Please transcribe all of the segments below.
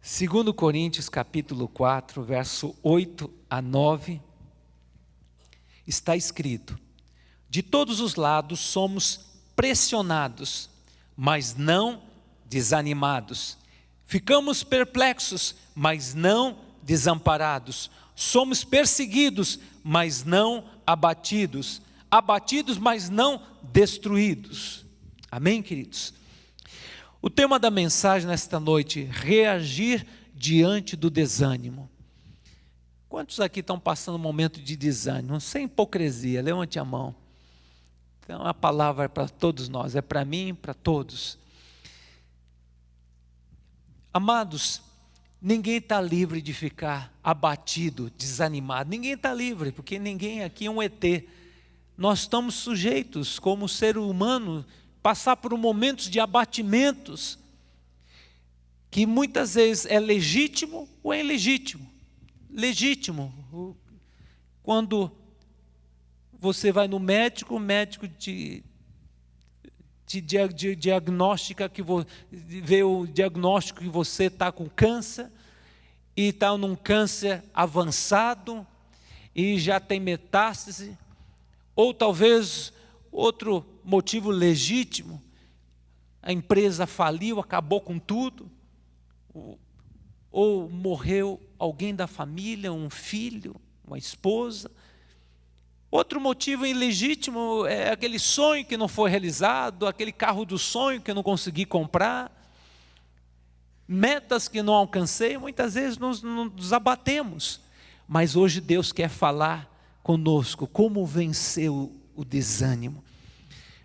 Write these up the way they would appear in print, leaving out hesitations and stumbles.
Segundo Coríntios capítulo 4, verso 8 a 9, está escrito: de todos os lados somos pressionados, mas não desanimados. Ficamos perplexos, mas não desamparados. Somos perseguidos, mas não abatidos. Abatidos, mas não destruídos. Amém, queridos? O tema da mensagem nesta noite: reagir diante do desânimo. Quantos aqui estão passando um momento de desânimo? Sem hipocrisia, levante a mão. Então a palavra é para todos nós, é para mim e para todos. Amados, ninguém está livre de ficar abatido, desanimado. Ninguém está livre, porque ninguém aqui é um ET. Nós estamos sujeitos, como ser humano, passar por momentos de abatimentos, que muitas vezes é legítimo ou é ilegítimo. Legítimo, quando você vai no médico, o médico te diagnostica, vê o diagnóstico que você está com câncer, e está num câncer avançado, e já tem metástase, ou talvez outro motivo legítimo, a empresa faliu, acabou com tudo, ou morreu alguém da família, um filho, uma esposa. Outro motivo ilegítimo é aquele sonho que não foi realizado, aquele carro do sonho que eu não consegui comprar, metas que não alcancei. Muitas vezes nos abatemos, mas hoje Deus quer falar conosco como vencer o desânimo.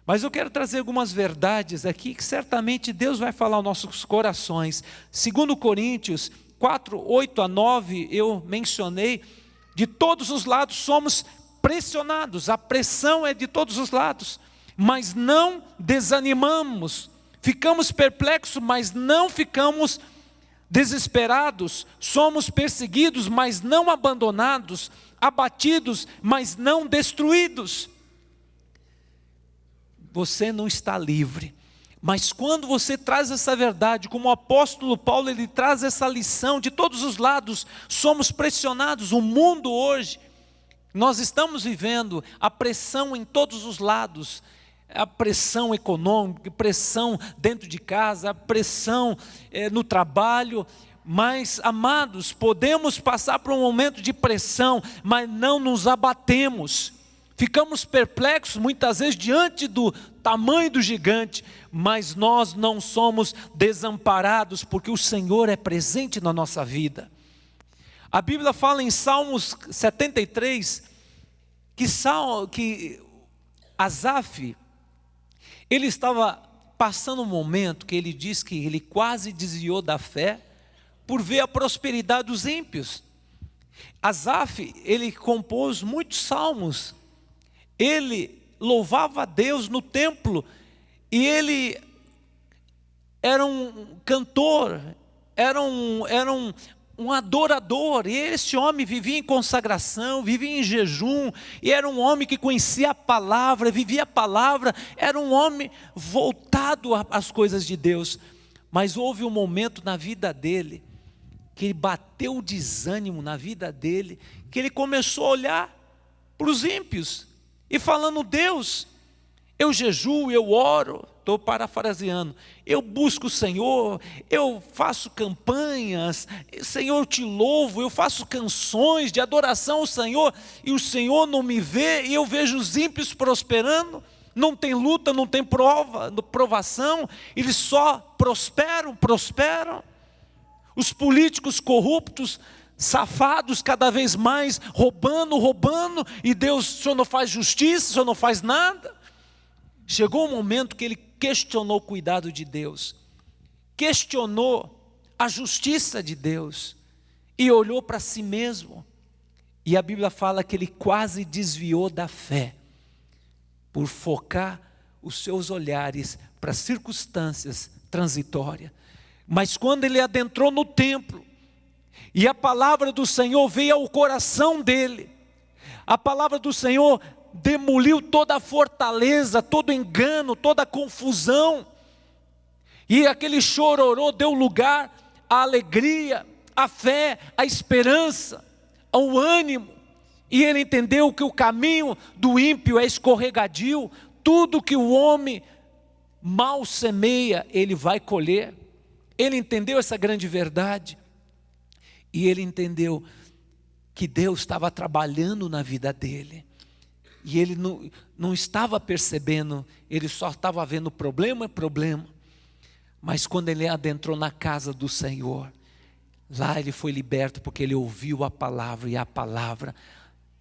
Mas eu quero trazer algumas verdades aqui que certamente Deus vai falar aos nossos corações. Segundo Coríntios 4, 8 a 9, eu mencionei, de todos os lados somos pressionados, a pressão é de todos os lados, mas não desanimamos, ficamos perplexos, mas não ficamos desesperados, somos perseguidos, mas não abandonados, abatidos, mas não destruídos. Você não está livre, mas quando você traz essa verdade, como o apóstolo Paulo, ele traz essa lição, de todos os lados somos pressionados. O mundo hoje, nós estamos vivendo a pressão em todos os lados, a pressão econômica, pressão dentro de casa, a pressão no trabalho. Mas, amados, podemos passar por um momento de pressão, mas não nos abatemos. Ficamos perplexos muitas vezes diante do tamanho do gigante, mas nós não somos desamparados, porque o Senhor é presente na nossa vida. A Bíblia fala em Salmos 73, que Asaf, ele estava passando um momento que ele diz que ele quase desviou da fé, por ver a prosperidade dos ímpios. Asaf, ele compôs muitos salmos, ele louvava a Deus no templo, e ele era um cantor, era um adorador, e esse homem vivia em consagração, vivia em jejum, e era um homem que conhecia a palavra, vivia a palavra, era um homem voltado às coisas de Deus. Mas houve um momento na vida dele, que bateu o desânimo na vida dele, que ele começou a olhar para os ímpios, e falando: Deus, eu jejuo, eu oro, estou parafraseando, eu busco o Senhor, eu faço campanhas, Senhor, eu te louvo, eu faço canções de adoração ao Senhor, e o Senhor não me vê, e eu vejo os ímpios prosperando, não tem luta, não tem provação, eles só prosperam. Os políticos corruptos, safados, cada vez mais roubando, e Deus, o Senhor não faz justiça, o Senhor não faz nada. Chegou um momento que ele questionou o cuidado de Deus, questionou a justiça de Deus, e olhou para si mesmo, e a Bíblia fala que ele quase desviou da fé, por focar os seus olhares para circunstâncias transitórias. Mas quando ele adentrou no templo, e a palavra do Senhor veio ao coração dele, a palavra do Senhor demoliu toda a fortaleza, todo engano, toda a confusão, e aquele chororô deu lugar a alegria, a fé, a esperança, o ânimo. E ele entendeu que o caminho do ímpio é escorregadio. Tudo que o homem mal semeia, ele vai colher. Ele entendeu essa grande verdade. E ele entendeu que Deus estava trabalhando na vida dele. E ele não estava percebendo, ele só estava vendo problema. Mas quando ele adentrou na casa do Senhor, lá ele foi liberto, porque ele ouviu a palavra, e a palavra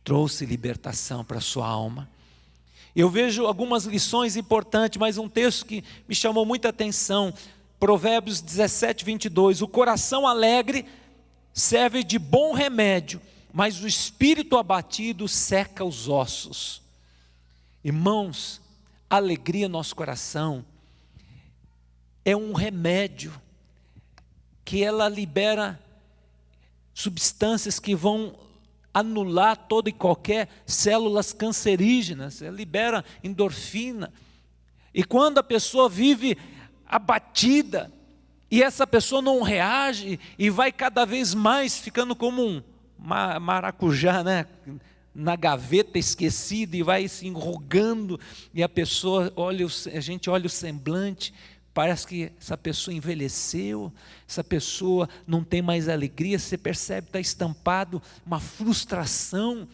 trouxe libertação para a sua alma. Eu vejo algumas lições importantes, mas um texto que me chamou muita atenção, Provérbios 17, 22, o coração alegre serve de bom remédio, mas o espírito abatido seca os ossos. Irmãos, a alegria no nosso coração é um remédio, que ela libera substâncias que vão anular toda e qualquer células cancerígenas, ela libera endorfina. E quando a pessoa vive abatida, e essa pessoa não reage, e vai cada vez mais ficando como um maracujá, né? Na gaveta esquecida, e vai se enrugando, e a pessoa a gente olha o semblante, parece que essa pessoa envelheceu, essa pessoa não tem mais alegria, você percebe, está estampado uma frustração.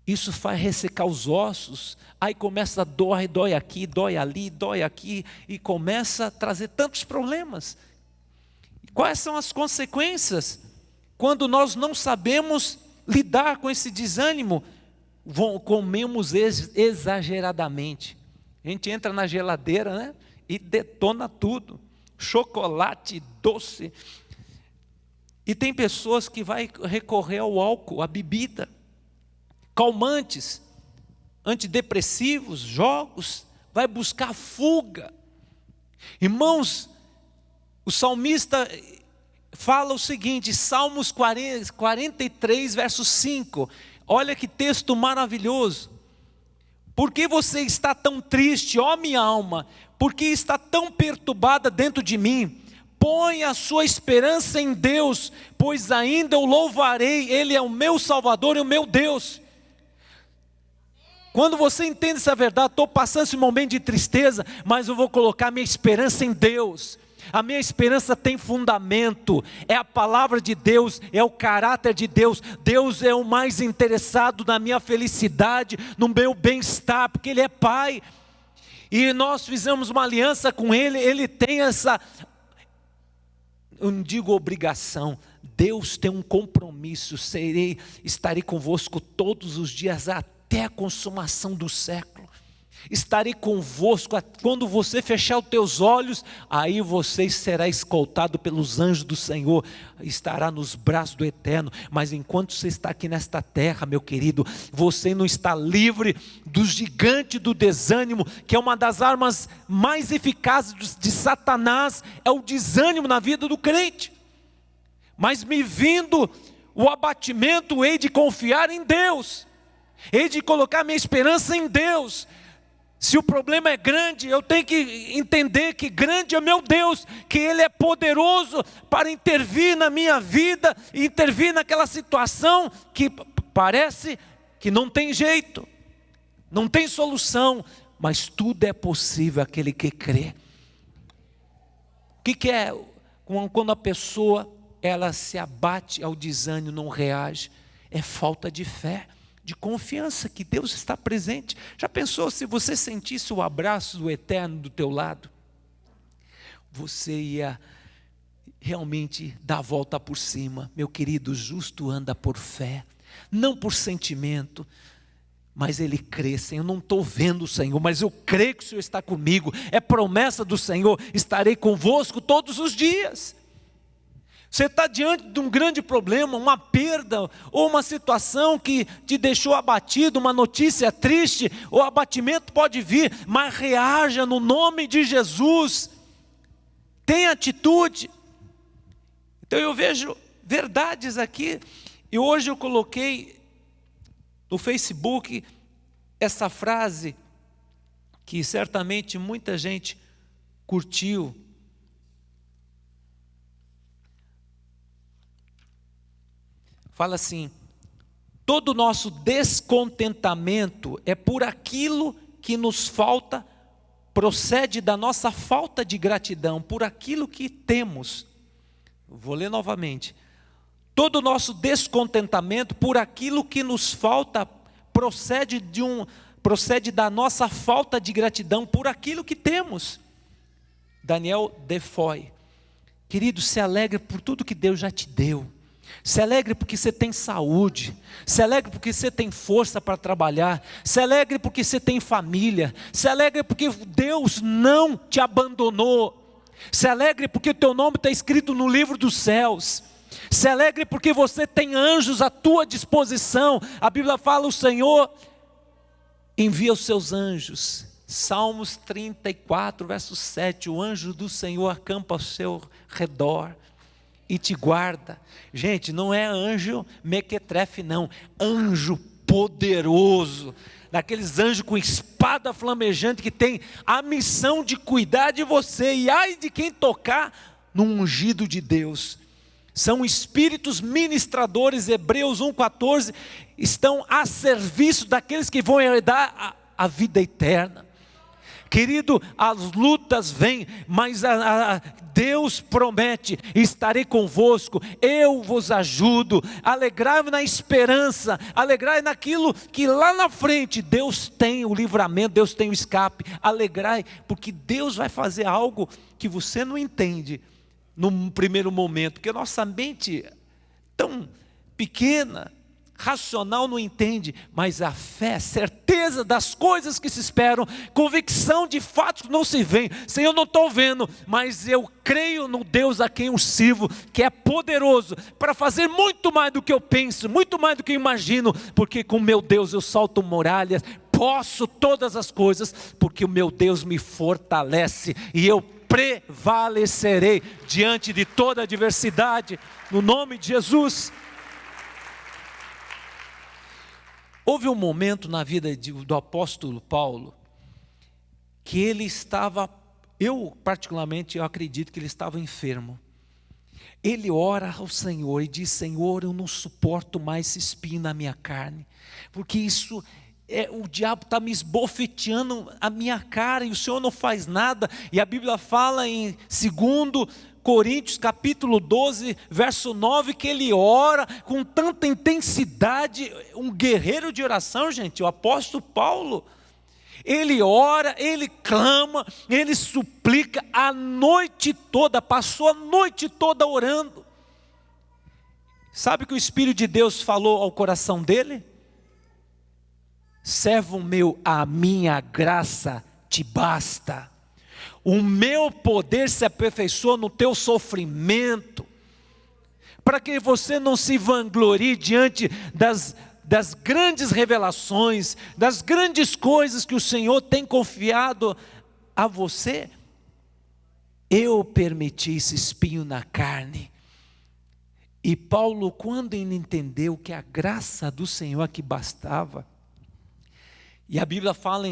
Isso faz ressecar os ossos, aí começa a dói aqui, dói ali, dói aqui, e começa a trazer tantos problemas. Quais são as consequências? Quando nós não sabemos lidar com esse desânimo, comemos exageradamente. A gente entra na geladeira, né? E detona tudo, chocolate, doce. E tem pessoas que vai recorrer ao álcool, à bebida, calmantes, antidepressivos, jogos, vai buscar fuga. Irmãos, o salmista fala o seguinte, Salmos 43, verso 5, olha que texto maravilhoso. Por que você está tão triste, ó minha alma? Por que está tão perturbada dentro de mim? Põe a sua esperança em Deus, pois ainda eu louvarei, Ele é o meu Salvador e o meu Deus. Quando você entende essa verdade, estou passando esse momento de tristeza, mas eu vou colocar minha esperança em Deus. A minha esperança tem fundamento, é a palavra de Deus, é o caráter de Deus. Deus é o mais interessado na minha felicidade, no meu bem-estar, porque Ele é Pai. E nós fizemos uma aliança com Ele, Ele tem essa, eu não digo obrigação, Deus tem um compromisso, estarei convosco todos os dias até a consumação do século. Estarei convosco, quando você fechar os teus olhos, aí você será escoltado pelos anjos do Senhor, estará nos braços do Eterno. Mas enquanto você está aqui nesta terra, meu querido, você não está livre do gigante do desânimo, que é uma das armas mais eficazes de Satanás, é o desânimo na vida do crente. Mas me vindo o abatimento, hei de confiar em Deus, hei de colocar minha esperança em Deus. Se o problema é grande, eu tenho que entender que grande é meu Deus, que Ele é poderoso para intervir na minha vida, intervir naquela situação que parece que não tem jeito, não tem solução, mas tudo é possível aquele que crê. O que é quando a pessoa ela se abate ao desânimo, não reage? É falta de fé, de confiança que Deus está presente. Já pensou se você sentisse o abraço do Eterno do teu lado? Você ia realmente dar a volta por cima. Meu querido, o justo anda por fé, não por sentimento, mas ele crê. Senhor, eu não estou vendo o Senhor, mas eu creio que o Senhor está comigo. É promessa do Senhor, estarei convosco todos os dias. Você está diante de um grande problema, uma perda, ou uma situação que te deixou abatido, uma notícia triste, o abatimento pode vir, mas reaja no nome de Jesus, tenha atitude. Então eu vejo verdades aqui, e hoje eu coloquei no Facebook essa frase, que certamente muita gente curtiu. Fala assim: todo o nosso descontentamento é por aquilo que nos falta, procede da nossa falta de gratidão, por aquilo que temos. Vou ler novamente. Todo o nosso descontentamento por aquilo que nos falta, procede da nossa falta de gratidão por aquilo que temos. Daniel Defoe. Querido, se alegre por tudo que Deus já te deu. Se alegre porque você tem saúde. Se alegre porque você tem força para trabalhar. Se alegre porque você tem família. Se alegre porque Deus não te abandonou. Se alegre porque o teu nome está escrito no livro dos céus. Se alegre porque você tem anjos à tua disposição. A Bíblia fala: o Senhor envia os seus anjos. Salmos 34, verso 7. O anjo do Senhor acampa ao seu redor e te guarda. Gente, não é anjo mequetrefe não, anjo poderoso, daqueles anjos com espada flamejante que tem a missão de cuidar de você, e ai de quem tocar no ungido de Deus. São espíritos ministradores. Hebreus 1,14, estão a serviço daqueles que vão herdar a vida eterna. Querido, as lutas vêm, mas Deus promete: estarei convosco, eu vos ajudo. Alegrai-vos na esperança, alegrai naquilo que lá na frente Deus tem o livramento, Deus tem o escape. Alegrai, porque Deus vai fazer algo que você não entende no primeiro momento, porque a nossa mente tão pequena, racional, não entende, mas a fé, certeza das coisas que se esperam, convicção de fatos que não se veem. Senhor, não estou vendo, mas eu creio no Deus a quem eu sirvo, que é poderoso para fazer muito mais do que eu penso, muito mais do que eu imagino, porque com meu Deus eu salto muralhas, posso todas as coisas, porque o meu Deus me fortalece, e eu prevalecerei diante de toda adversidade, no nome de Jesus. Houve um momento na vida do apóstolo Paulo, que ele estava, eu acredito que ele estava enfermo. Ele ora ao Senhor e diz: Senhor, eu não suporto mais esse espinho na minha carne, porque o diabo está me esbofeteando a minha cara, e o Senhor não faz nada. E a Bíblia fala em 2 Coríntios capítulo 12, verso 9, que ele ora com tanta intensidade, um guerreiro de oração, gente, o apóstolo Paulo. Ele ora, ele clama, ele suplica a noite toda, passou a noite toda orando. Sabe o que o Espírito de Deus falou ao coração dele? Servo meu, a minha graça te basta. O meu poder se aperfeiçoa no teu sofrimento, para que você não se vanglorie diante das grandes revelações, das grandes coisas que o Senhor tem confiado a você. Eu permiti esse espinho na carne. E Paulo, quando ele entendeu que a graça do Senhor é que bastava, e a Bíblia fala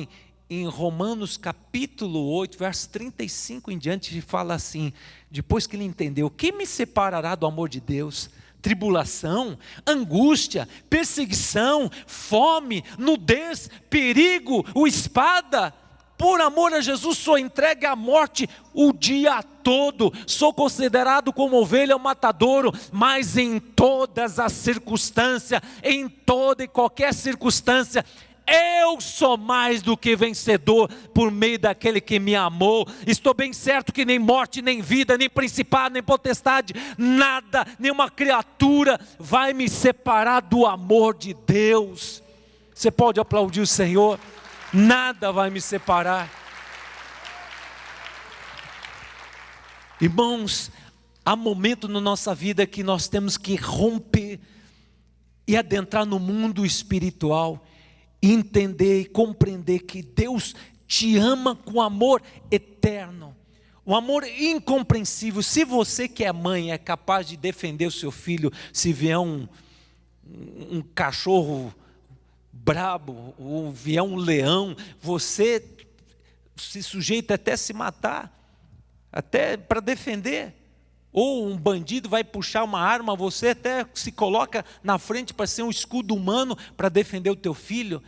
em Romanos capítulo 8, verso 35 em diante, fala assim, depois que ele entendeu: quem me separará do amor de Deus? Tribulação, angústia, perseguição, fome, nudez, perigo, espada. Por amor a Jesus sou entregue à morte o dia todo, sou considerado como ovelha matadouro, mas em todas as circunstâncias, em toda e qualquer circunstância, eu sou mais do que vencedor por meio daquele que me amou. Estou bem certo que nem morte, nem vida, nem principado, nem potestade, nada, nenhuma criatura vai me separar do amor de Deus. Você pode aplaudir o Senhor? Nada vai me separar. Irmãos, há momento na nossa vida que nós temos que romper e adentrar no mundo espiritual, entender e compreender que Deus te ama com amor eterno, um amor incompreensível. Se você que é mãe é capaz de defender o seu filho, se vier um cachorro brabo, ou vier um leão, você se sujeita até a se matar, até para defender ou um bandido vai puxar uma arma, você até se coloca na frente para ser um escudo humano para defender o teu filho.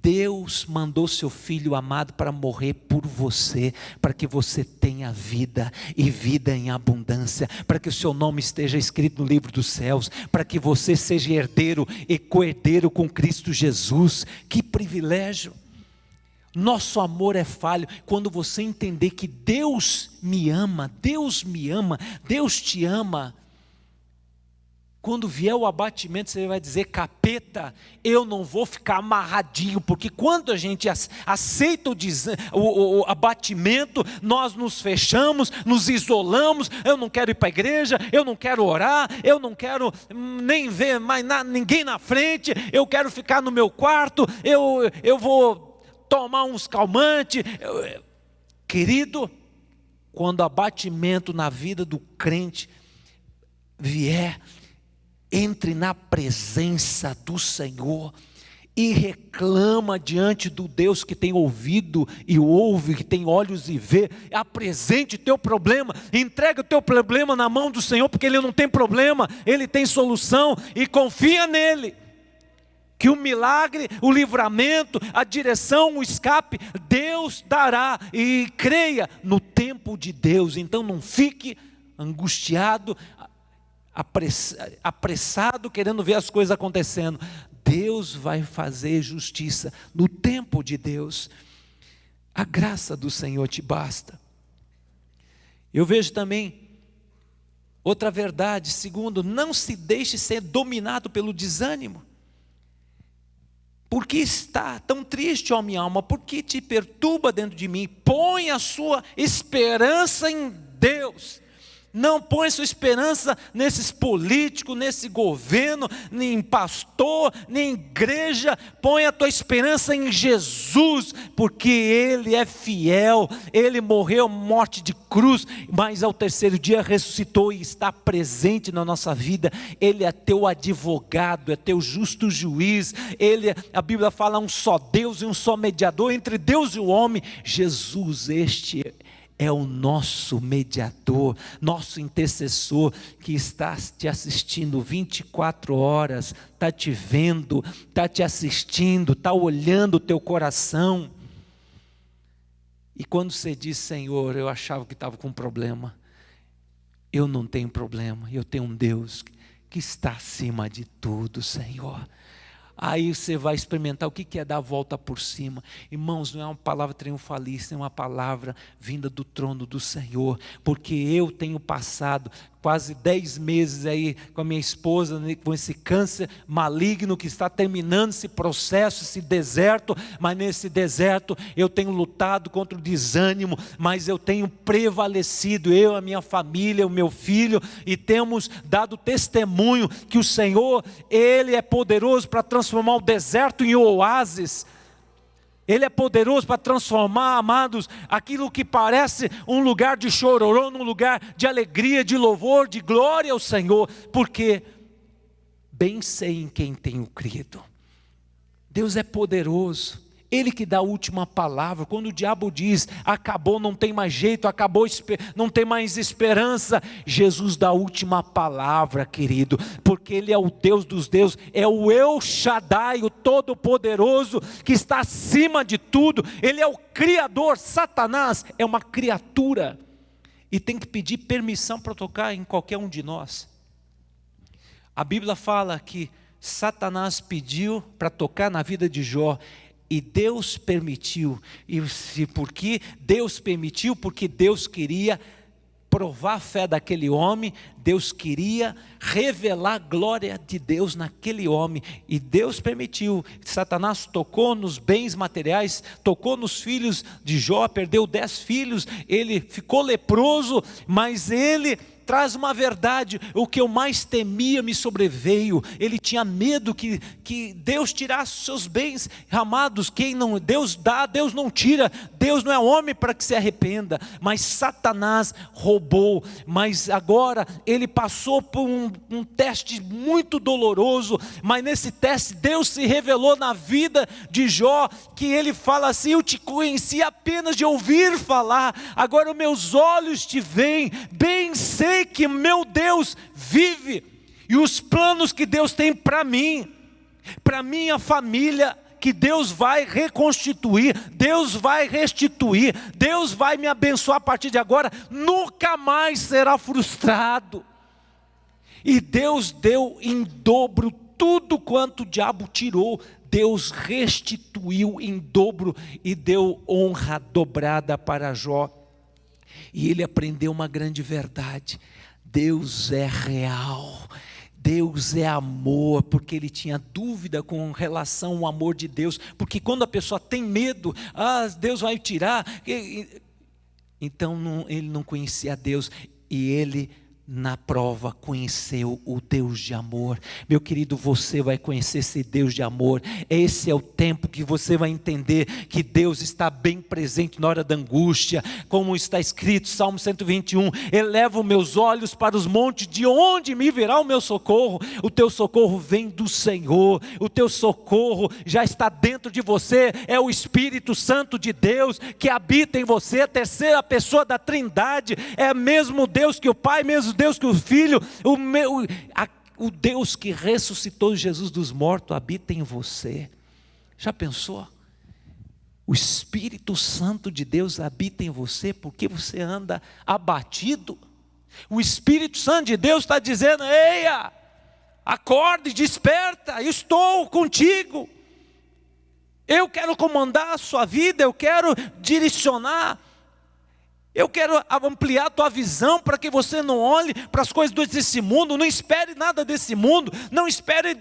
Deus mandou seu Filho amado para morrer por você, para que você tenha vida, e vida em abundância, para que o seu nome esteja escrito no livro dos céus, para que você seja herdeiro e co-herdeiro com Cristo Jesus. Que privilégio! Nosso amor é falho. Quando você entender que Deus me ama, Deus te ama, quando vier o abatimento, você vai dizer: capeta, eu não vou ficar amarradinho, porque quando a gente aceita o abatimento, nós nos fechamos, nos isolamos. Eu não quero ir para a igreja, eu não quero orar, eu não quero nem ver mais ninguém na frente, eu quero ficar no meu quarto, eu vou tomar uns calmantes. Querido, quando o abatimento na vida do crente vier, entre na presença do Senhor e reclama diante do Deus que tem ouvido e ouve, que tem olhos e vê. Apresente teu problema, entrega o teu problema na mão do Senhor, porque Ele não tem problema, Ele tem solução, e confia nele, que o milagre, o livramento, a direção, o escape, Deus dará, e creia no tempo de Deus. Então não fique angustiado, apressado, querendo ver as coisas acontecendo. Deus vai fazer justiça no tempo de Deus. A graça do Senhor te basta. Eu vejo também outra verdade. Segundo, não se deixe ser dominado pelo desânimo. Por que está tão triste, ó minha alma? Por que te perturba dentro de mim? Põe a sua esperança em Deus. Não põe sua esperança nesses políticos, nesse governo, nem em pastor, nem em igreja. Põe a tua esperança em Jesus, porque Ele é fiel. Ele morreu morte de cruz, mas ao terceiro dia ressuscitou e está presente na nossa vida. Ele é teu advogado, é teu justo juiz. A Bíblia fala um só Deus e um só mediador entre Deus e o homem, Jesus. Este é o nosso mediador, nosso intercessor, que está te assistindo 24 horas, está te vendo, está te assistindo, está olhando o teu coração. E quando você diz: Senhor, eu achava que estava com um problema, eu não tenho problema, eu tenho um Deus que está acima de tudo, Senhor. Aí você vai experimentar o que é dar a volta por cima. Irmãos, não é uma palavra triunfalista, é uma palavra vinda do trono do Senhor, porque eu tenho passado quase 10 meses aí com a minha esposa, com esse câncer maligno que está terminando esse processo, esse deserto. Mas nesse deserto eu tenho lutado contra o desânimo, mas eu tenho prevalecido, eu, a minha família, o meu filho, e temos dado testemunho que o Senhor, Ele é poderoso para transformar o deserto em oásis. Ele é poderoso para transformar, amados, aquilo que parece um lugar de chororô, num lugar de alegria, de louvor, de glória ao Senhor, porque bem sei em quem tenho crido. Deus é poderoso, Ele que dá a última palavra. Quando o diabo diz: acabou, não tem mais jeito, acabou, não tem mais esperança, Jesus dá a última palavra, querido, porque Ele é o Deus dos deuses, é o El Shaddai, o Todo-Poderoso, que está acima de tudo. Ele é o Criador. Satanás é uma criatura, e tem que pedir permissão para tocar em qualquer um de nós. A Bíblia fala que Satanás pediu para tocar na vida de Jó, e Deus permitiu. E por que Deus permitiu? Porque Deus queria provar a fé daquele homem, Deus queria revelar a glória de Deus naquele homem, e Deus permitiu. Satanás tocou nos bens materiais, tocou nos filhos de Jó, perdeu 10 filhos, ele ficou leproso, mas ele traz uma verdade: o que eu mais temia me sobreveio. Ele tinha medo que Deus tirasse os seus bens. Amados, quem não, Deus dá, Deus não tira. Deus não é homem para que se arrependa. Mas Satanás roubou, mas agora ele passou por um teste muito doloroso, mas nesse teste Deus se revelou na vida de Jó, que ele fala assim: eu te conheci apenas de ouvir falar, agora meus olhos te veem, bem sei sei que meu Deus vive, e os planos que Deus tem para mim, para minha família, que Deus vai reconstituir, Deus vai restituir, Deus vai me abençoar a partir de agora, nunca mais será frustrado. E Deus deu em dobro tudo quanto o diabo tirou, Deus restituiu em dobro e deu honra dobrada para Jó. E ele aprendeu uma grande verdade: Deus é real, Deus é amor, porque ele tinha dúvida com relação ao amor de Deus, porque quando a pessoa tem medo, Deus vai tirar, então ele não conhecia Deus, e ele na prova conheceu o Deus de amor. Meu querido, você vai conhecer esse Deus de amor. Esse é o tempo que você vai entender que Deus está bem presente na hora da angústia, como está escrito, Salmo 121, elevo meus olhos para os montes, de onde me virá o meu socorro? O teu socorro vem do Senhor, o teu socorro já está dentro de você, é o Espírito Santo de Deus que habita em você, a terceira pessoa da Trindade, é mesmo Deus que o Pai, mesmo Deus que o Filho, o Deus que ressuscitou Jesus dos mortos habita em você. Já pensou? O Espírito Santo de Deus habita em você, porque você anda abatido. O Espírito Santo de Deus está dizendo: eia, acorde, desperta, estou contigo. Eu quero comandar a sua vida, eu quero direcionar. Eu quero ampliar a tua visão para que você não olhe para as coisas desse mundo, não espere nada desse mundo, não espere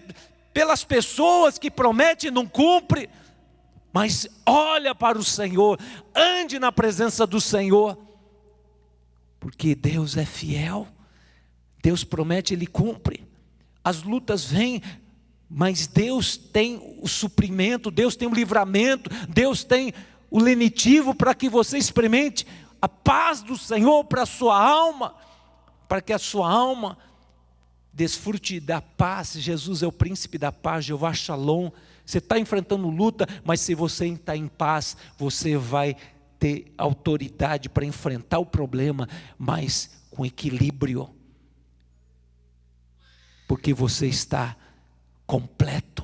pelas pessoas que prometem e não cumprem, mas olha para o Senhor, ande na presença do Senhor, porque Deus é fiel, Deus promete, Ele cumpre. As lutas vêm, mas Deus tem o suprimento, Deus tem o livramento, Deus tem o lenitivo para que você experimente a paz do Senhor para a sua alma, para que a sua alma desfrute da paz. Jesus é o príncipe da paz, Jeová Shalom. Você está enfrentando luta, mas se você está em paz, você vai ter autoridade para enfrentar o problema, mas com equilíbrio, porque você está completo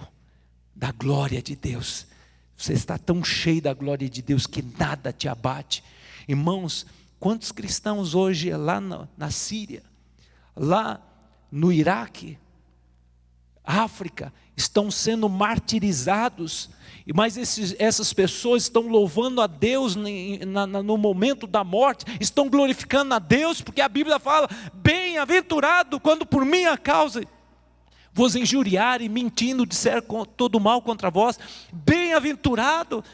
da glória de Deus. Você está tão cheio da glória de Deus que nada te abate. Irmãos, quantos cristãos hoje lá na Síria, lá no Iraque, África, estão sendo martirizados, mas essas pessoas estão louvando a Deus no momento da morte, estão glorificando a Deus, porque a Bíblia fala: bem-aventurado quando por minha causa vos injuriarem, mentindo, disser todo mal contra vós, bem-aventurado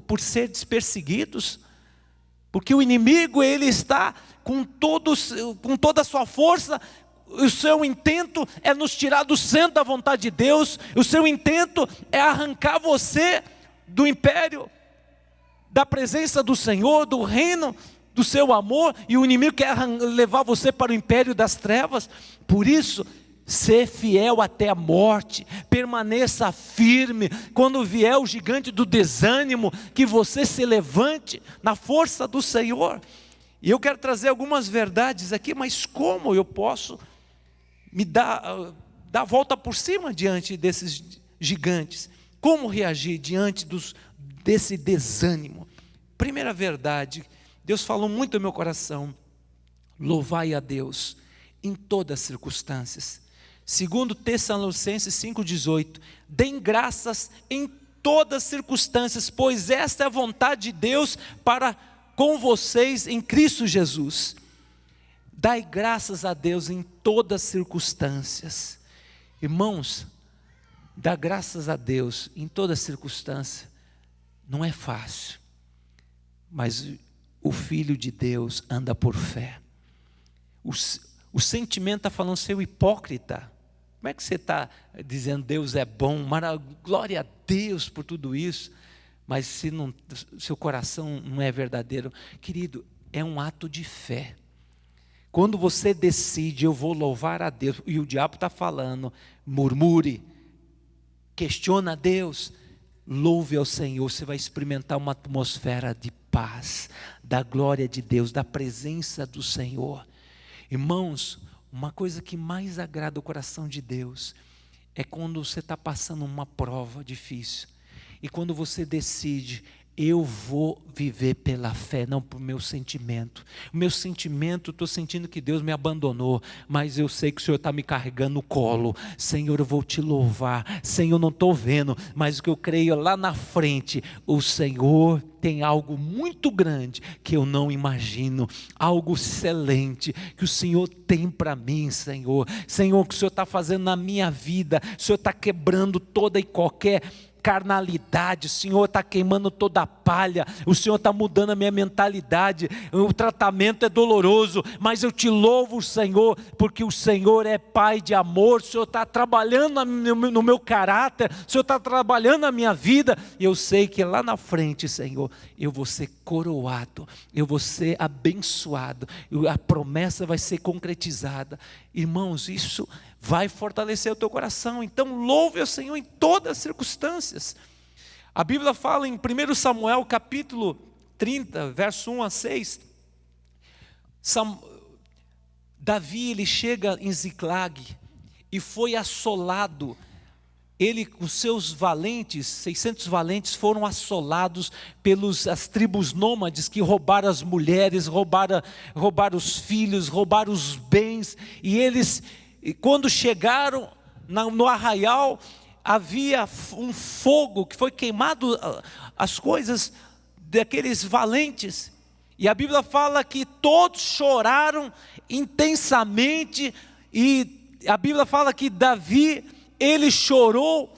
por seres perseguidos, porque o inimigo ele está com toda a sua força. O seu intento é nos tirar do centro da vontade de Deus, o seu intento é arrancar você do império, da presença do Senhor, do reino, do seu amor, e o inimigo quer levar você para o império das trevas. Por isso, ser fiel até a morte, permaneça firme, quando vier o gigante do desânimo, que você se levante na força do Senhor. E eu quero trazer algumas verdades aqui, mas como eu posso me dar a volta por cima diante desses gigantes? Como reagir diante desse desânimo? Primeira verdade, Deus falou muito no meu coração: louvai a Deus em todas as circunstâncias. Segundo Tessalonicenses 5,18, deem graças em todas as circunstâncias, pois esta é a vontade de Deus para com vocês em Cristo Jesus. Dai graças a Deus em todas as circunstâncias. Irmãos, dar graças a Deus em todas as circunstâncias não é fácil, mas o Filho de Deus anda por fé. O sentimento está falando: seu hipócrita, como é que você está dizendo Deus é bom, glória a Deus por tudo isso, mas se seu coração não é verdadeiro? Querido, é um ato de fé. Quando você decide, eu vou louvar a Deus, e o diabo está falando, murmure, questiona a Deus, louve ao Senhor, você vai experimentar uma atmosfera de paz, da glória de Deus, da presença do Senhor. Irmãos, uma coisa que mais agrada o coração de Deus é quando você está passando uma prova difícil e quando você decide: eu vou viver pela fé, não por meu sentimento. O meu sentimento, estou sentindo que Deus me abandonou, mas eu sei que o Senhor está me carregando no colo. Senhor, eu vou te louvar. Senhor, não estou vendo, mas o que eu creio lá na frente, o Senhor tem algo muito grande que eu não imagino, algo excelente que o Senhor tem para mim, Senhor. Senhor, o que o Senhor está fazendo na minha vida, o Senhor está quebrando toda e qualquer carnalidade, o Senhor está queimando toda a palha, o Senhor está mudando a minha mentalidade, o tratamento é doloroso, mas eu te louvo, Senhor, porque o Senhor é Pai de amor, o Senhor está trabalhando no meu caráter, o Senhor está trabalhando na minha vida, e eu sei que lá na frente, Senhor, eu vou ser coroado, eu vou ser abençoado, a promessa vai ser concretizada. Irmãos, isso vai fortalecer o teu coração. Então louve ao Senhor em todas as circunstâncias. A Bíblia fala em 1 Samuel capítulo 30, verso 1 a 6, Davi, ele chega em Ziclag e foi assolado. Ele com seus valentes, 600 valentes, foram assolados pelas tribos nômades que roubaram as mulheres, roubaram os filhos, roubaram os bens. E eles, quando chegaram no arraial, havia um fogo que foi queimado as coisas daqueles valentes. E a Bíblia fala que todos choraram intensamente. E a Bíblia fala que Davi, ele chorou,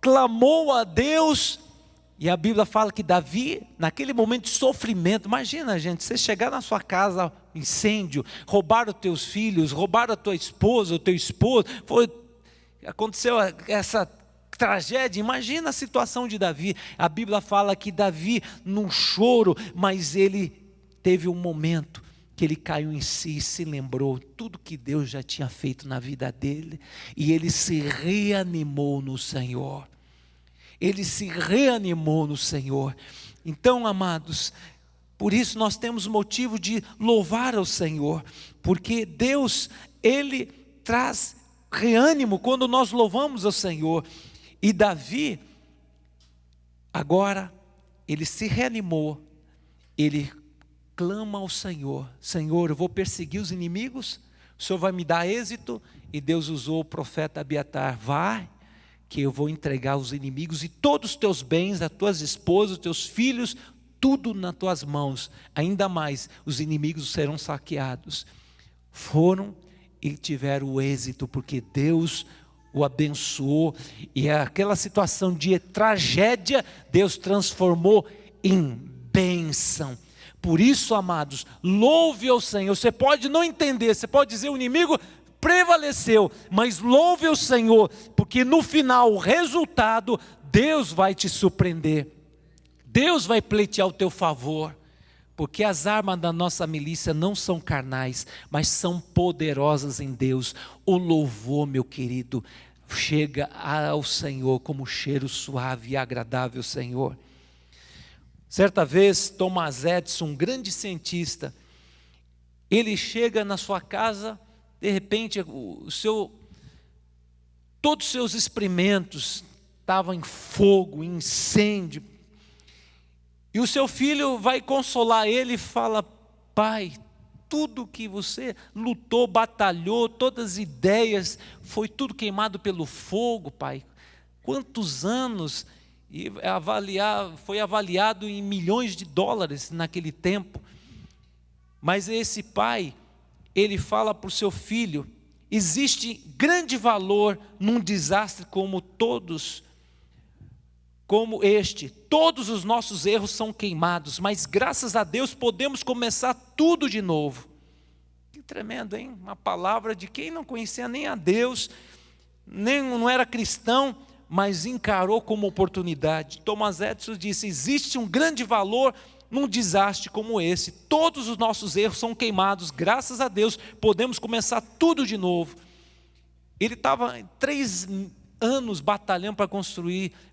clamou a Deus, e a Bíblia fala que Davi, naquele momento de sofrimento, imagina, gente, você chegar na sua casa, incêndio, roubaram os teus filhos, roubaram a tua esposa, o teu esposo, aconteceu essa tragédia. Imagina a situação de Davi. A Bíblia fala que Davi, num choro, mas ele teve um momento que ele caiu em si e se lembrou tudo que Deus já tinha feito na vida dele, e ele se reanimou no Senhor. Ele se reanimou no Senhor. Então, amados, por isso nós temos motivo de louvar ao Senhor, porque Deus, ele traz reânimo quando nós louvamos ao Senhor. E Davi, agora, ele se reanimou, ele clama ao Senhor: Senhor, eu vou perseguir os inimigos, o Senhor vai me dar êxito. E Deus usou o profeta Abiatar: vai, que eu vou entregar os inimigos e todos os teus bens, as tuas esposas, os teus filhos, tudo nas tuas mãos, ainda mais os inimigos serão saqueados. Foram e tiveram o êxito, porque Deus o abençoou, e aquela situação de tragédia, Deus transformou em bênção. Por isso, amados, louve ao Senhor. Você pode não entender, você pode dizer: o inimigo prevaleceu, mas louve ao Senhor, porque no final, o resultado, Deus vai te surpreender, Deus vai pleitear o teu favor, porque as armas da nossa milícia não são carnais, mas são poderosas em Deus. O louvor, meu querido, chega ao Senhor como cheiro suave e agradável, Senhor. Certa vez, Thomas Edison, um grande cientista, ele chega na sua casa, de repente, todos os seus experimentos estavam em fogo, em incêndio, e o seu filho vai consolar ele e fala: pai, tudo que você lutou, batalhou, todas as ideias, foi tudo queimado pelo fogo, pai. Quantos anos? E foi avaliado em milhões de dólares naquele tempo. Mas esse pai, ele fala para o seu filho: existe grande valor num desastre como este. Todos os nossos erros são queimados, mas graças a Deus podemos começar tudo de novo. Que tremendo, hein? Uma palavra de quem não conhecia nem a Deus, nem não era cristão, mas encarou como oportunidade. Thomas Edison disse: existe um grande valor num desastre como esse. Todos os nossos erros são queimados, graças a Deus podemos começar tudo de novo. Ele estava 3 anos batalhando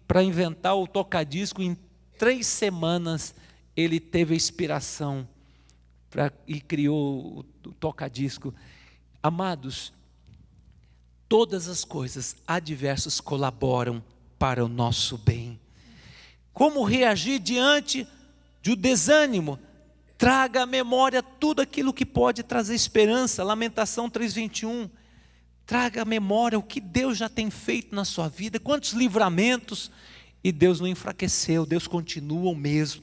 para inventar o tocadisco. Em 3 semanas ele teve a inspiração e criou o toca-disco. Amados, todas as coisas adversas colaboram para o nosso bem. Como reagir diante do desânimo? Traga à memória tudo aquilo que pode trazer esperança. Lamentação 3:21. Traga à memória o que Deus já tem feito na sua vida, quantos livramentos, e Deus não enfraqueceu, Deus continua o mesmo.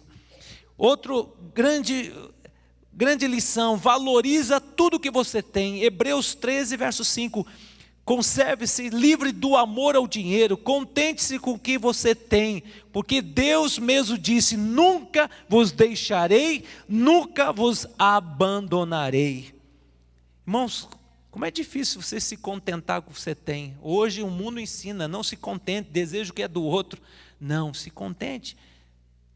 Outro grande lição: valoriza tudo que você tem. Hebreus 13, verso 5. Conserve-se livre do amor ao dinheiro, contente-se com o que você tem, porque Deus mesmo disse: nunca vos deixarei, nunca vos abandonarei. Irmãos, como é difícil você se contentar com o que você tem. Hoje o mundo ensina: não se contente, deseja o que é do outro. Não, se contente.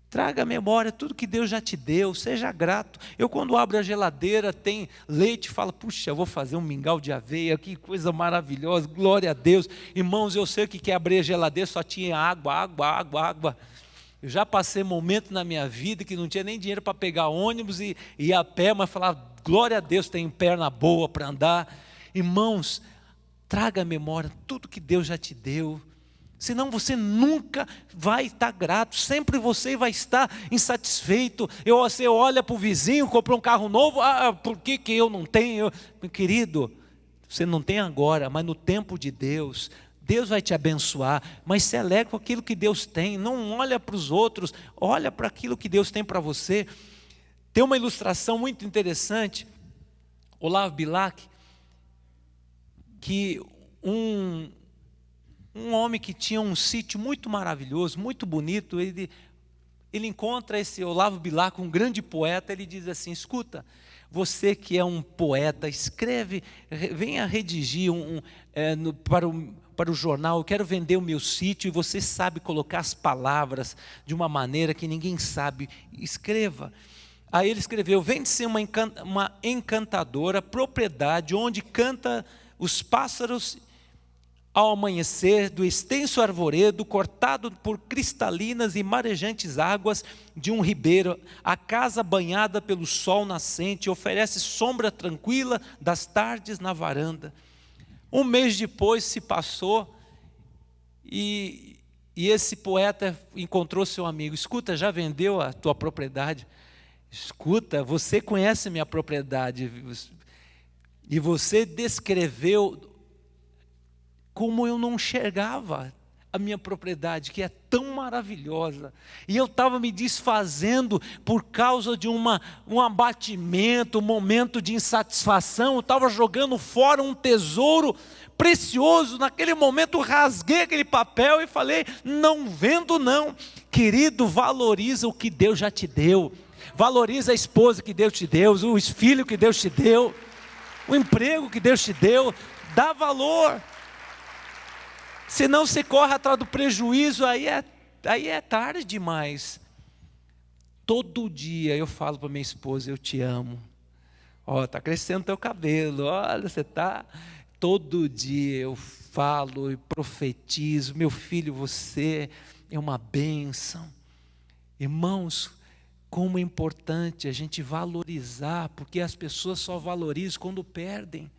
Traga à memória tudo que Deus já te deu, seja grato. Eu, quando abro a geladeira, tem leite, falo: puxa, eu vou fazer um mingau de aveia, que coisa maravilhosa, glória a Deus. Irmãos, eu sei o que é abrir a geladeira, só tinha água. Eu já passei momento na minha vida que não tinha nem dinheiro para pegar ônibus e ir a pé, mas falava: glória a Deus, tenho perna boa para andar. Irmãos, traga à memória tudo que Deus já te deu. Senão você nunca vai estar grato, sempre você vai estar insatisfeito. Você olha para o vizinho, comprou um carro novo: por que eu não tenho? Meu querido, você não tem agora, mas no tempo de Deus, Deus vai te abençoar. Mas se alegre com aquilo que Deus tem, não olha para os outros, olha para aquilo que Deus tem para você. Tem uma ilustração muito interessante, Olavo Bilac, que um homem que tinha um sítio muito maravilhoso, muito bonito, ele encontra esse Olavo Bilac, um grande poeta. Ele diz assim: escuta, você que é um poeta, escreve, venha redigir para o jornal, eu quero vender o meu sítio, e você sabe colocar as palavras de uma maneira que ninguém sabe, escreva. Aí ele escreveu: vende-se uma encantadora propriedade onde canta os pássaros ao amanhecer, do extenso arvoredo, cortado por cristalinas e marejantes águas de um ribeiro. A casa banhada pelo sol nascente oferece sombra tranquila das tardes na varanda. Um mês depois se passou e esse poeta encontrou seu amigo: escuta, já vendeu a tua propriedade? Escuta, você conhece minha propriedade e você descreveu como eu não enxergava a minha propriedade, que é tão maravilhosa, e eu estava me desfazendo por causa de um abatimento, um momento de insatisfação. Eu estava jogando fora um tesouro precioso. Naquele momento eu rasguei aquele papel e falei: não vendo não. Querido, valoriza o que Deus já te deu, valoriza a esposa que Deus te deu, os filhos que Deus te deu, o emprego que Deus te deu, dá valor. Senão você corre atrás do prejuízo, aí é tarde demais. Todo dia eu falo para minha esposa: eu te amo. Está crescendo teu cabelo, olha, você está. Todo dia eu falo e profetizo: meu filho, você é uma bênção. Irmãos, como é importante a gente valorizar, porque as pessoas só valorizam quando perdem.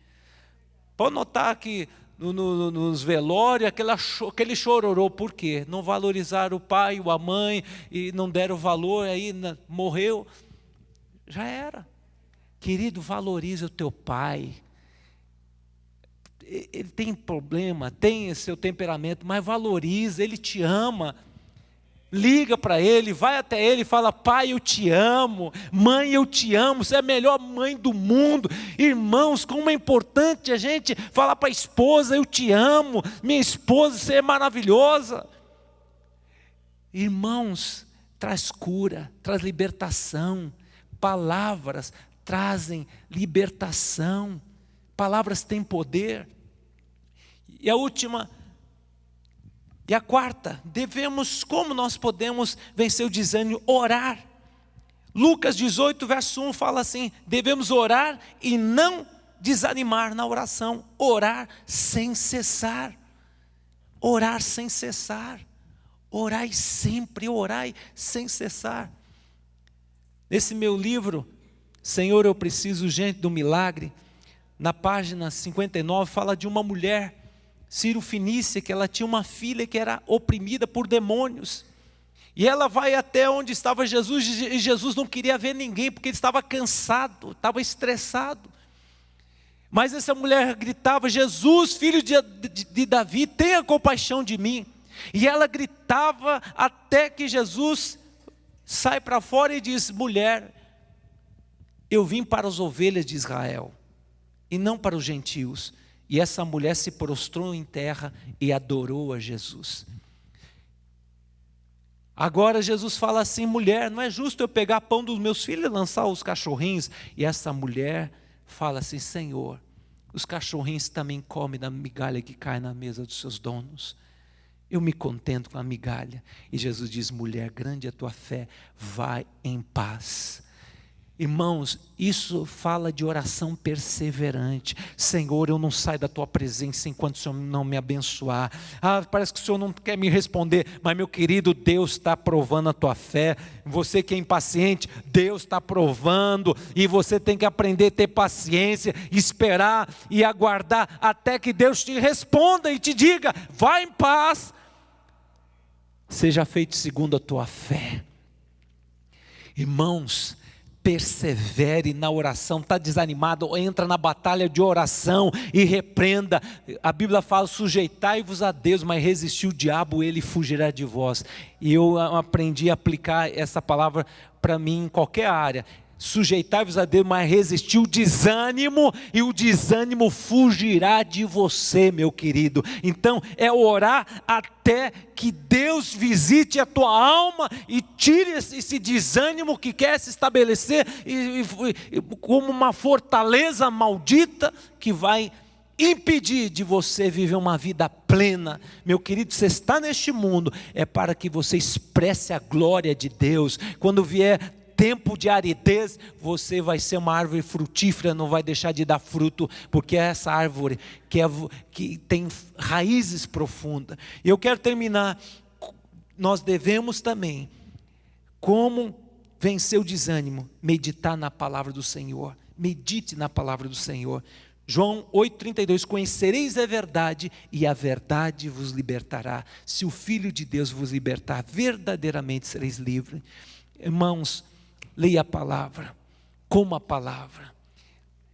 Pode notar que nos velórios, aquele chororô, por quê? Não valorizaram o pai ou a mãe, e não deram valor, aí morreu, já era. Querido, valoriza o teu pai. Ele tem problema, tem seu temperamento, mas valoriza, ele te ama. Liga para ele, vai até ele e fala: pai, eu te amo, mãe, eu te amo, você é a melhor mãe do mundo. Irmãos, como é importante a gente falar para a esposa: eu te amo, minha esposa, você é maravilhosa. Irmãos, traz cura, traz libertação. Palavras trazem libertação, palavras têm poder. E a última, e a quarta, como nós podemos vencer o desânimo? Orar. Lucas 18, verso 1 fala assim: devemos orar e não desanimar na oração. Orar sem cessar. Orar sem cessar. Orai sempre, orai sem cessar. Nesse meu livro, Senhor, eu preciso urgente do milagre, na página 59, fala de uma mulher, Ciro-fenícia, que ela tinha uma filha que era oprimida por demônios. E ela vai até onde estava Jesus, e Jesus não queria ver ninguém, porque ele estava cansado, estava estressado. Mas essa mulher gritava: Jesus, filho de Davi, tenha compaixão de mim. E ela gritava até que Jesus sai para fora e diz: mulher, eu vim para as ovelhas de Israel, e não para os gentios. E essa mulher se prostrou em terra e adorou a Jesus. Agora Jesus fala assim: mulher, não é justo eu pegar pão dos meus filhos e lançar os cachorrinhos? E essa mulher fala assim: Senhor, os cachorrinhos também comem da migalha que cai na mesa dos seus donos. Eu me contento com a migalha. E Jesus diz: mulher, grande é a tua fé, vai em paz. Irmãos, isso fala de oração perseverante. Senhor, eu não saio da tua presença enquanto o Senhor não me abençoar. Parece que o Senhor não quer me responder, mas meu querido, Deus está provando a tua fé. Você que é impaciente, Deus está provando, e você tem que aprender a ter paciência, esperar e aguardar até que Deus te responda e te diga: vai em paz, seja feito segundo a tua fé. Irmãos, persevere na oração. Está desanimado, entra na batalha de oração e repreenda. A Bíblia fala: sujeitai-vos a Deus, mas resistir o diabo, ele fugirá de vós. E eu aprendi a aplicar essa palavra para mim em qualquer área. Sujeitai-vos a Deus, mas resistir o desânimo, e o desânimo fugirá de você, meu querido. Então é orar até que Deus visite a tua alma e tire esse desânimo que quer se estabelecer como uma fortaleza maldita que vai impedir de você viver uma vida plena. Meu querido, você está neste mundo é para que você expresse a glória de Deus. Quando vier tempo de aridez, você vai ser uma árvore frutífera, não vai deixar de dar fruto, porque é essa árvore que tem raízes profundas. E eu quero terminar: nós devemos também, como vencer o desânimo, meditar na palavra do Senhor. Medite na palavra do Senhor. João 8,32, conhecereis a verdade, e a verdade vos libertará. Se o Filho de Deus vos libertar, verdadeiramente sereis livres. Irmãos, leia a palavra, coma a palavra,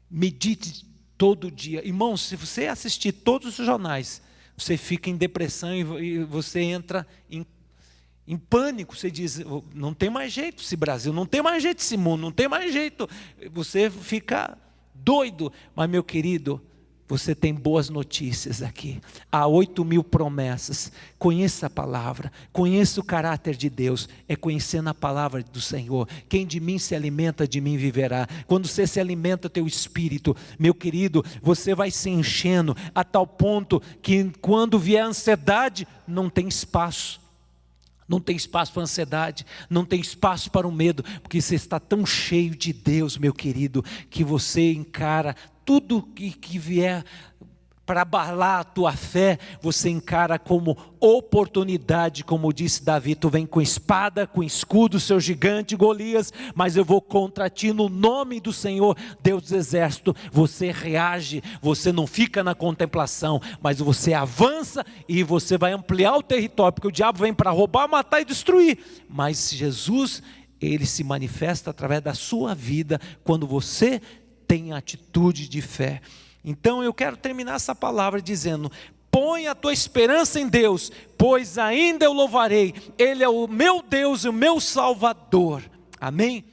medite todo dia. Irmãos, se você assistir todos os jornais, você fica em depressão e você entra em pânico. Você diz: não tem mais jeito esse Brasil, não tem mais jeito esse mundo, não tem mais jeito. Você fica doido. Mas, meu querido, você tem boas notícias aqui. Há 8.000 promessas. Conheça a palavra, conheça o caráter de Deus. É conhecendo a palavra do Senhor. Quem de mim se alimenta, de mim viverá. Quando você se alimenta teu espírito, meu querido, você vai se enchendo a tal ponto que quando vier a ansiedade, não tem espaço. Não tem espaço para a ansiedade, não tem espaço para o medo, porque você está tão cheio de Deus, meu querido, que você encara tudo que vier para abalar a tua fé, você encara como oportunidade. Como disse Davi: tu vem com espada, com escudo, seu gigante Golias, mas eu vou contra ti no nome do Senhor, Deus dos exércitos. Você reage, você não fica na contemplação, mas você avança e você vai ampliar o território, porque o diabo vem para roubar, matar e destruir, mas Jesus, ele se manifesta através da sua vida, quando você tem atitude de fé. Então eu quero terminar essa palavra dizendo: põe a tua esperança em Deus, pois ainda eu louvarei, Ele é o meu Deus e o meu Salvador. Amém?